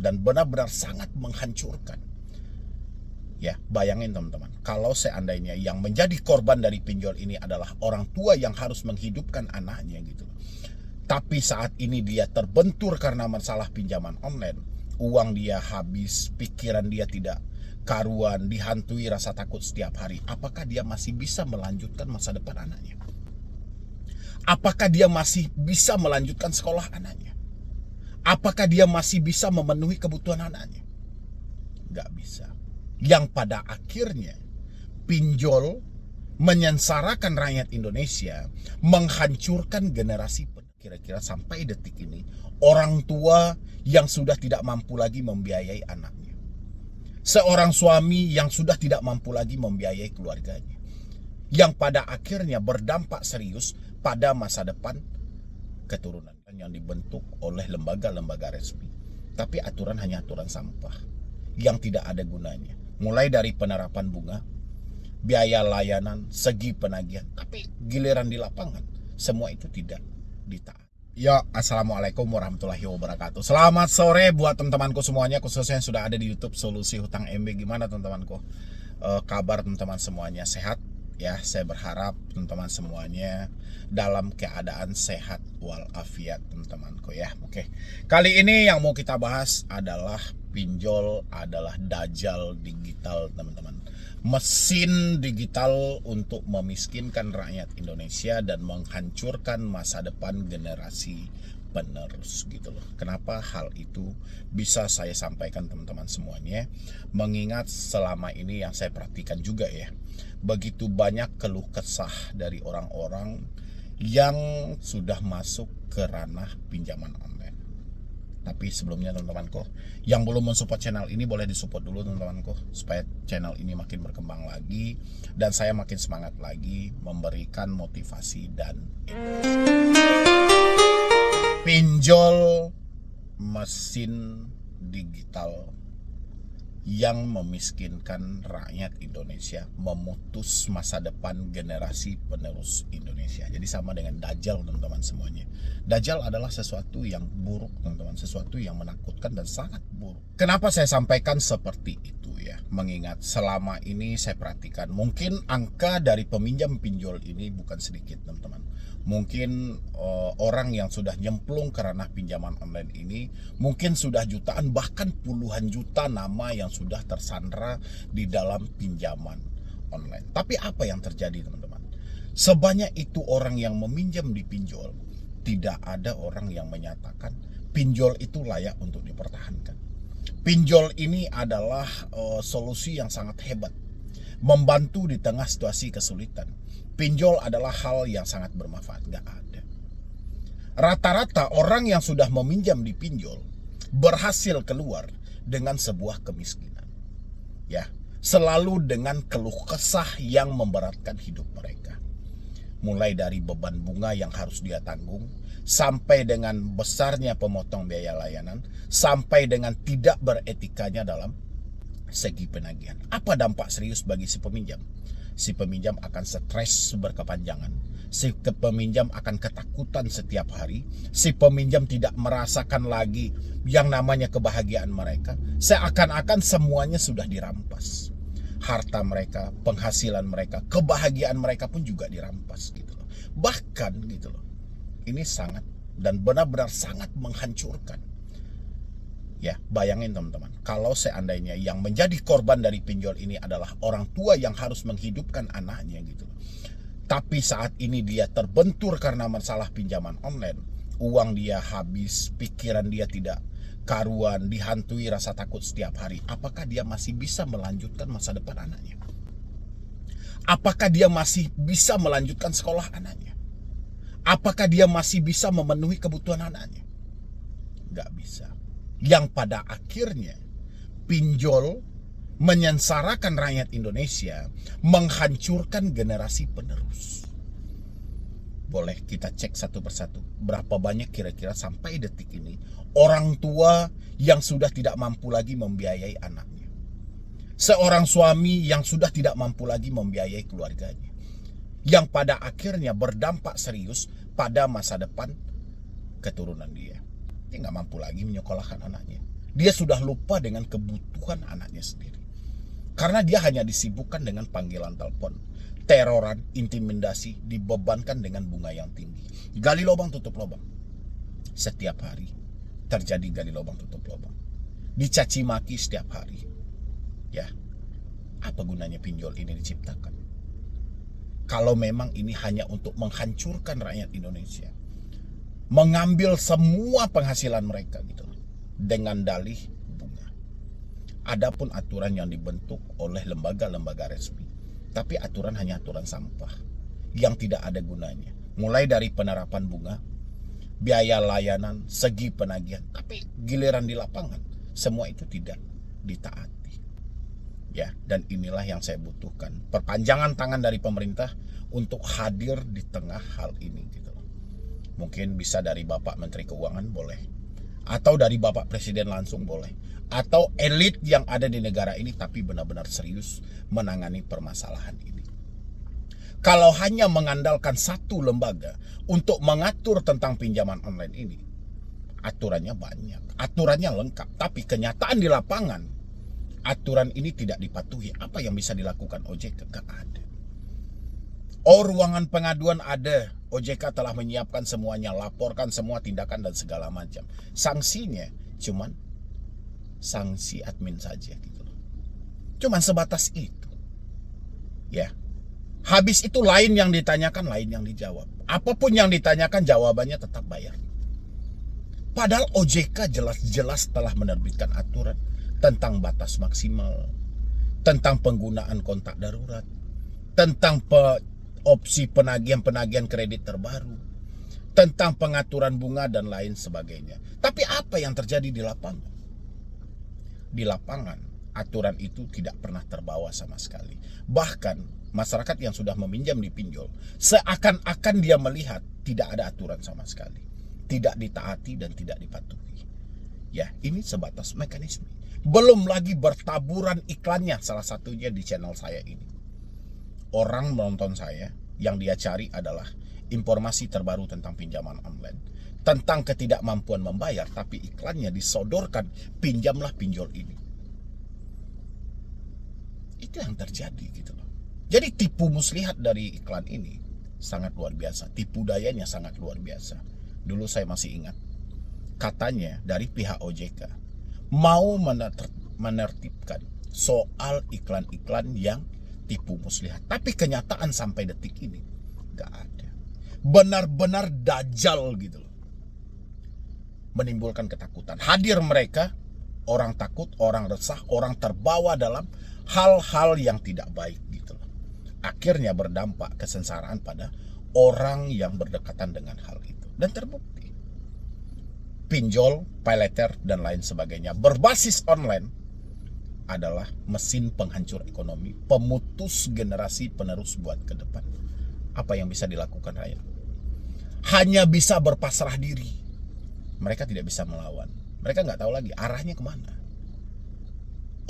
dan benar-benar sangat menghancurkan. Ya, bayangin teman-teman, kalau seandainya yang menjadi korban dari pinjol ini adalah orang tua yang harus menghidupkan anaknya gitu. Tapi saat ini dia terbentur karena masalah pinjaman online, uang dia habis, pikiran dia tidak karuan, dihantui rasa takut setiap hari. Apakah dia masih bisa melanjutkan masa depan anaknya? Apakah dia masih bisa melanjutkan sekolah anaknya? Apakah dia masih bisa memenuhi kebutuhan anaknya? Gak bisa. Yang pada akhirnya pinjol menyengsarakan rakyat Indonesia, menghancurkan generasi kira-kira sampai detik ini orang tua yang sudah tidak mampu lagi membiayai anaknya, seorang suami yang sudah tidak mampu lagi membiayai keluarganya, yang pada akhirnya berdampak serius pada masa depan keturunan yang dibentuk oleh lembaga-lembaga resmi. Tapi aturan hanya aturan sampah yang tidak ada gunanya. Mulai dari penerapan bunga, biaya layanan, segi penagihan, tapi giliran di lapangan semua itu tidak ditaati. Ya, assalamualaikum warahmatullahi wabarakatuh. Selamat sore buat teman-temanku semuanya, khususnya yang sudah ada di YouTube Solusi Hutang MB. Gimana teman-temanku? Kabar teman-teman semuanya sehat? Ya, saya berharap teman-teman semuanya dalam keadaan sehat walafiat teman-temanku ya. Oke. Kali ini yang mau kita bahas adalah pinjol adalah dajjal digital teman-teman. Mesin digital untuk memiskinkan rakyat Indonesia dan menghancurkan masa depan generasi penerus gitu loh. Kenapa hal itu bisa saya sampaikan teman-teman semuanya? Mengingat selama ini yang saya perhatikan juga ya, begitu banyak keluh kesah dari orang-orang yang sudah masuk ke ranah pinjaman online. Tapi sebelumnya teman-temanku, yang belum mensupport channel ini boleh disupport dulu teman-temanku, supaya channel ini makin berkembang lagi dan saya makin semangat lagi memberikan motivasi dan pinjol mesin digital yang memiskinkan rakyat Indonesia, memutus masa depan generasi penerus Indonesia. Jadi sama dengan dajjal teman-teman semuanya. Dajjal adalah sesuatu yang buruk teman-teman, sesuatu yang menakutkan dan sangat buruk. Kenapa saya sampaikan seperti itu ya? Mengingat selama ini saya perhatikan mungkin angka dari peminjam pinjol ini bukan sedikit teman-teman. Mungkin orang yang sudah nyemplung ke ranah pinjaman online ini mungkin sudah jutaan bahkan puluhan juta nama yang sudah tersandra di dalam pinjaman online. Tapi apa yang terjadi teman-teman? Sebanyak itu orang yang meminjam di pinjol, tidak ada orang yang menyatakan pinjol itu layak untuk dipertahankan. Pinjol ini adalah solusi yang sangat hebat, membantu di tengah situasi kesulitan. Pinjol adalah hal yang sangat bermanfaat. Gak ada. Rata-rata orang yang sudah meminjam di pinjol berhasil keluar dengan sebuah kemiskinan. Ya, selalu dengan keluh kesah yang memberatkan hidup mereka. Mulai dari beban bunga yang harus dia tanggung, sampai dengan besarnya pemotong biaya layanan, sampai dengan tidak beretikanya dalam segi penagihan. Apa dampak serius bagi si peminjam? Si peminjam akan stres berkepanjangan. Si peminjam akan ketakutan setiap hari. Si peminjam tidak merasakan lagi yang namanya kebahagiaan mereka. Seakan-akan semuanya sudah dirampas. Harta mereka, penghasilan mereka, kebahagiaan mereka pun juga dirampas gitu loh. Bahkan gitu loh. Ini sangat dan benar-benar sangat menghancurkan. Ya, bayangin teman-teman, kalau seandainya yang menjadi korban dari pinjol ini adalah orang tua yang harus menghidupkan anaknya gitu. Tapi saat ini dia terbentur karena masalah pinjaman online, uang dia habis, pikiran dia tidak karuan, dihantui rasa takut setiap hari. Apakah dia masih bisa melanjutkan masa depan anaknya? Apakah dia masih bisa melanjutkan sekolah anaknya? Apakah dia masih bisa memenuhi kebutuhan anaknya? Gak bisa. Yang pada akhirnya pinjol menyengsarakan rakyat Indonesia, menghancurkan generasi penerus. Boleh kita cek satu persatu, berapa banyak kira-kira sampai detik ini orang tua yang sudah tidak mampu lagi membiayai anaknya, seorang suami yang sudah tidak mampu lagi membiayai keluarganya, yang pada akhirnya berdampak serius pada masa depan keturunan dia. Dia nggak mampu lagi menyekolahkan anaknya. Dia sudah lupa dengan kebutuhan anaknya sendiri. Karena dia hanya disibukkan dengan panggilan telepon, teroran, intimidasi, dibebankan dengan bunga yang tinggi. Gali lubang tutup lubang. Setiap hari terjadi gali lubang tutup lubang. Dicaci maki setiap hari. Ya, apa gunanya pinjol ini diciptakan? Kalau memang ini hanya untuk menghancurkan rakyat Indonesia, mengambil semua penghasilan mereka gitu dengan dalih bunga. Adapun aturan yang dibentuk oleh lembaga-lembaga resmi, tapi aturan hanya aturan sampah yang tidak ada gunanya. Mulai dari penerapan bunga, biaya layanan, segi penagihan, tapi giliran di lapangan semua itu tidak ditaati. Ya, dan inilah yang saya butuhkan, perpanjangan tangan dari pemerintah untuk hadir di tengah hal ini gitu. Mungkin bisa dari Bapak Menteri Keuangan boleh, atau dari Bapak Presiden langsung boleh, atau elit yang ada di negara ini tapi benar-benar serius menangani permasalahan ini. Kalau hanya mengandalkan satu lembaga untuk mengatur tentang pinjaman online ini, aturannya banyak, aturannya lengkap, tapi kenyataan di lapangan aturan ini tidak dipatuhi. Apa yang bisa dilakukan OJK? Gak ada. Oh, ruangan pengaduan ada. OJK telah menyiapkan semuanya, laporkan semua tindakan dan segala macam. Sanksinya cuman sanksi admin saja gitu loh. Cuman sebatas itu. Ya. Habis itu lain yang ditanyakan, lain yang dijawab. Apapun yang ditanyakan jawabannya tetap bayar. Padahal OJK jelas-jelas telah menerbitkan aturan tentang batas maksimal, tentang penggunaan kontak darurat, tentang opsi penagihan kredit terbaru, tentang pengaturan bunga dan lain sebagainya. Tapi apa yang terjadi di lapangan? Di lapangan, aturan itu tidak pernah terbawa sama sekali. Bahkan masyarakat yang sudah meminjam di pinjol, seakan-akan dia melihat tidak ada aturan sama sekali, tidak ditaati dan tidak dipatuhi. Ya, ini sebatas mekanisme. Belum lagi bertaburan iklannya, salah satunya di channel saya ini. Orang menonton saya, yang dia cari adalah informasi terbaru tentang pinjaman online, tentang ketidakmampuan membayar, tapi iklannya disodorkan, pinjamlah pinjol ini. Itu yang terjadi gitu loh. Jadi tipu muslihat dari iklan ini sangat luar biasa, tipu dayanya sangat luar biasa. Dulu saya masih ingat, katanya dari pihak OJK mau menertibkan soal iklan-iklan yang tipu muslihat. Tapi kenyataan sampai detik ini gak ada. Benar-benar dajjal gitu loh. Menimbulkan ketakutan. Hadir mereka, orang takut, orang resah, orang terbawa dalam hal-hal yang tidak baik gitu loh. Akhirnya berdampak kesengsaraan pada orang yang berdekatan dengan hal itu. Dan terbukti. Pinjol, paylater, dan lain sebagainya berbasis online adalah mesin penghancur ekonomi, pemutus generasi penerus buat ke depan. Apa yang bisa dilakukan rakyat? Hanya bisa berpasrah diri. Mereka tidak bisa melawan. Mereka nggak tahu lagi arahnya kemana.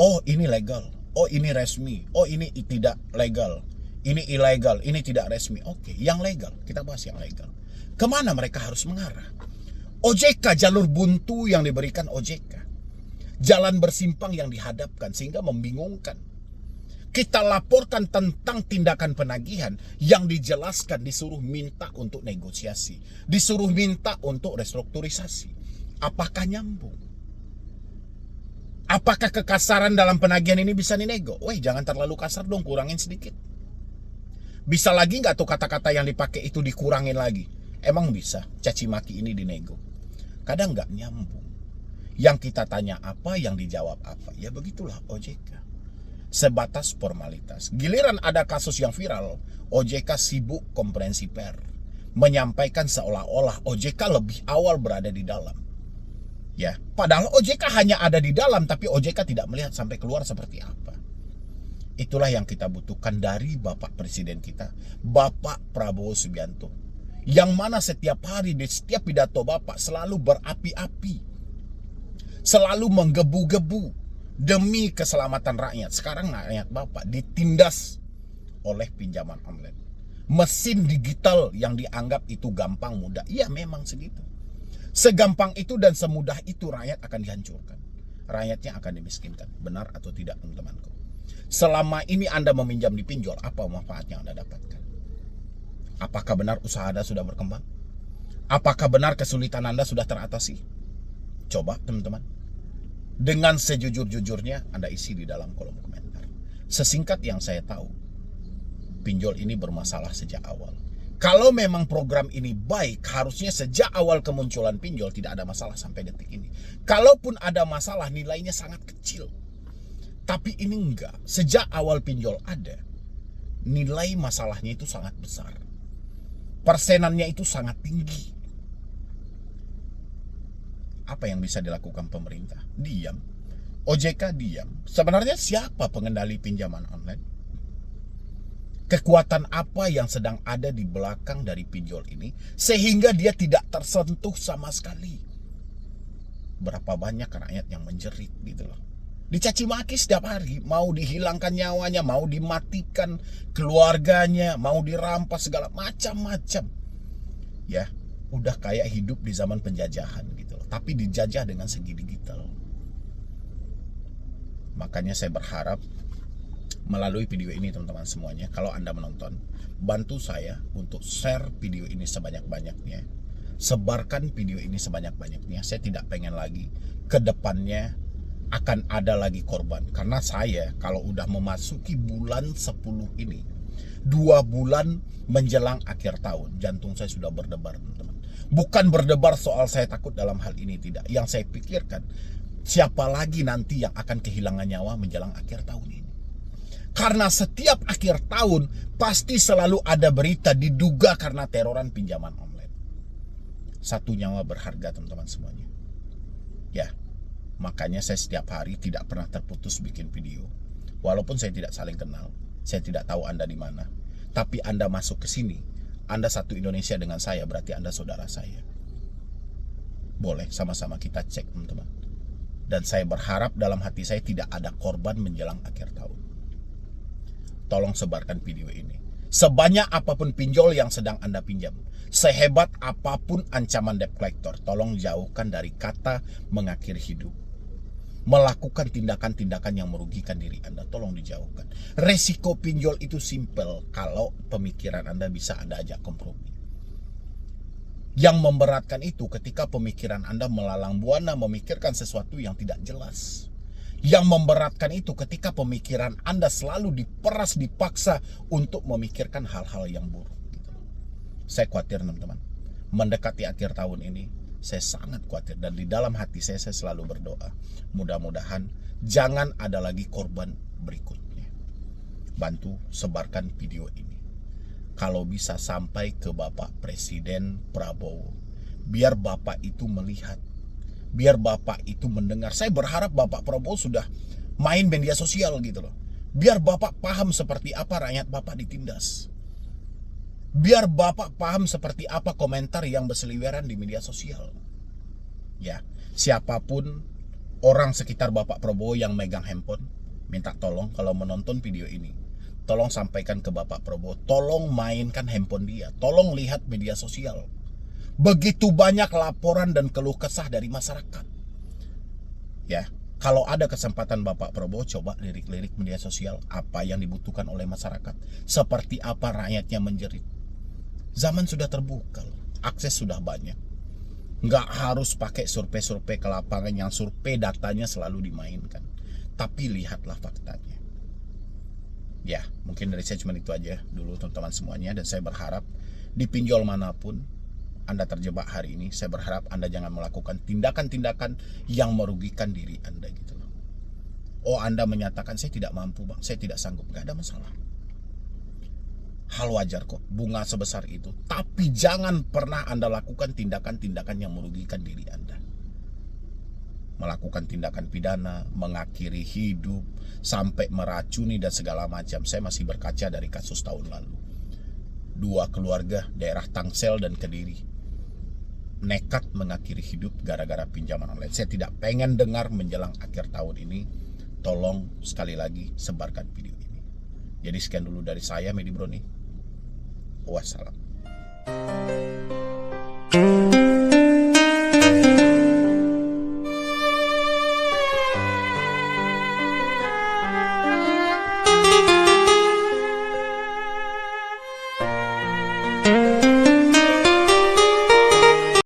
Oh, ini legal. Oh, ini resmi. Oh, ini tidak legal. Ini ilegal. Ini tidak resmi. Oke, yang legal. Kita bahas yang legal. Kemana mereka harus mengarah? OJK, jalur buntu yang diberikan OJK, jalan bersimpang yang dihadapkan sehingga membingungkan. Kita laporkan tentang tindakan penagihan yang dijelaskan, disuruh minta untuk negosiasi, disuruh minta untuk restrukturisasi. Apakah nyambung? Apakah kekasaran dalam penagihan ini bisa dinego? Weh, jangan terlalu kasar dong, kurangin sedikit. Bisa lagi nggak tuh kata-kata yang dipakai itu dikurangin lagi? Emang bisa caci maki ini dinego? Kadang nggak nyambung. Yang kita tanya apa, yang dijawab apa. Ya begitulah OJK. Sebatas formalitas. Giliran ada kasus yang viral, OJK sibuk konferensi pers, menyampaikan seolah-olah OJK lebih awal berada di dalam. Ya, padahal OJK hanya ada di dalam, tapi OJK tidak melihat sampai keluar seperti apa. Itulah yang kita butuhkan dari Bapak Presiden kita, Bapak Prabowo Subianto. Yang mana setiap hari di setiap pidato Bapak selalu berapi-api, selalu menggebu-gebu demi keselamatan rakyat. Sekarang rakyat Bapak ditindas oleh pinjaman online, mesin digital yang dianggap itu gampang mudah. Iya, memang segitu. Segampang itu dan semudah itu rakyat akan dihancurkan. rakyatnya akan dimiskinkan. Benar atau tidak, teman-temanku? Selama ini Anda meminjam di pinjol, apa manfaat yang Anda dapatkan? Apakah benar usaha Anda sudah berkembang? Apakah benar kesulitan Anda sudah teratasi? Coba teman-teman, dengan sejujur-jujurnya Anda isi di dalam kolom komentar. Sesingkat yang saya tahu, pinjol ini bermasalah sejak awal. Kalau memang program ini baik, harusnya sejak awal kemunculan pinjol tidak ada masalah sampai detik ini. Kalaupun ada masalah, nilainya sangat kecil. Tapi ini enggak. Sejak awal pinjol ada, nilai masalahnya itu sangat besar. Persenannya itu sangat tinggi. Apa yang bisa dilakukan pemerintah? Diam. OJK diam. Sebenarnya siapa pengendali pinjaman online? Kekuatan apa yang sedang ada di belakang dari pinjol ini sehingga dia tidak tersentuh sama sekali? Berapa banyak rakyat yang menjerit gitu loh. Dicaci maki setiap hari, mau dihilangkan nyawanya, mau dimatikan keluarganya, mau dirampas segala macam-macam. Ya, udah kayak hidup di zaman penjajahan gitu loh. Tapi dijajah dengan segi digital. Makanya saya berharap melalui video ini teman-teman semuanya, kalau Anda menonton, bantu saya untuk share video ini sebanyak-banyaknya. Sebarkan video ini sebanyak-banyaknya. Saya tidak pengen lagi ke depannya akan ada lagi korban. Karena saya kalau udah memasuki bulan 10 ini, 2 bulan menjelang akhir tahun, jantung saya sudah berdebar teman-teman. Bukan berdebar soal saya takut dalam hal ini, tidak. Yang saya pikirkan, siapa lagi nanti yang akan kehilangan nyawa menjelang akhir tahun ini. Karena setiap akhir tahun pasti selalu ada berita diduga karena teroran pinjaman online. 1 nyawa berharga teman-teman semuanya. Ya, makanya saya setiap hari tidak pernah terputus bikin video. Walaupun saya tidak saling kenal, saya tidak tahu Anda di mana. Tapi Anda masuk ke sini, Anda satu Indonesia dengan saya, berarti Anda saudara saya. Boleh sama-sama kita cek teman-teman. Dan saya berharap dalam hati saya tidak ada korban menjelang akhir tahun. Tolong sebarkan video ini. Sebanyak apapun pinjol yang sedang Anda pinjam, sehebat apapun ancaman debt collector, tolong jauhkan dari kata mengakhiri hidup. Melakukan tindakan-tindakan yang merugikan diri Anda, tolong dijauhkan. Resiko pinjol itu simple kalau pemikiran Anda bisa Anda ajak kompromi. Yang memberatkan itu ketika pemikiran Anda melalang buana memikirkan sesuatu yang tidak jelas. Yang memberatkan itu ketika pemikiran Anda selalu diperas, dipaksa untuk memikirkan hal-hal yang buruk. Saya khawatir teman-teman, mendekati akhir tahun ini, saya sangat khawatir. Dan di dalam hati saya selalu berdoa, mudah-mudahan jangan ada lagi korban berikutnya. Bantu sebarkan video ini. Kalau bisa sampai ke Bapak Presiden Prabowo, biar Bapak itu melihat, biar Bapak itu mendengar. Saya berharap Bapak Prabowo sudah main media sosial gitu loh. Biar Bapak paham seperti apa rakyat Bapak ditindas. Biar Bapak paham seperti apa komentar yang berseliweran di media sosial. Ya, siapapun orang sekitar Bapak Prabowo yang megang handphone, minta tolong kalau menonton video ini, tolong sampaikan ke Bapak Prabowo, tolong mainkan handphone dia, tolong lihat media sosial. Begitu banyak laporan dan keluh kesah dari masyarakat. Ya, kalau ada kesempatan Bapak Prabowo, coba lirik-lirik media sosial apa yang dibutuhkan oleh masyarakat. Seperti apa rakyatnya menjerit. Zaman sudah terbuka, akses sudah banyak. Nggak harus pakai survei-survei ke lapangan yang survei datanya selalu dimainkan. Tapi lihatlah faktanya. Ya, mungkin dari saya cuma itu aja dulu teman-teman semuanya. Dan saya berharap di pinjol manapun Anda terjebak hari ini, saya berharap Anda jangan melakukan tindakan-tindakan yang merugikan diri Anda gitu loh. Oh, Anda menyatakan saya tidak mampu bang, saya tidak sanggup, nggak ada masalah. Hal wajar kok, bunga sebesar itu. Tapi jangan pernah Anda lakukan tindakan-tindakan yang merugikan diri Anda. Melakukan tindakan pidana, mengakhiri hidup, sampai meracuni dan segala macam. Saya masih berkaca dari kasus tahun lalu. 2 keluarga daerah Tangsel dan Kediri nekat mengakhiri hidup gara-gara pinjaman online. Saya tidak pengen dengar menjelang akhir tahun ini. Tolong sekali lagi sebarkan video ini. Jadi sekian dulu dari saya, Medi Broni. Wassalam.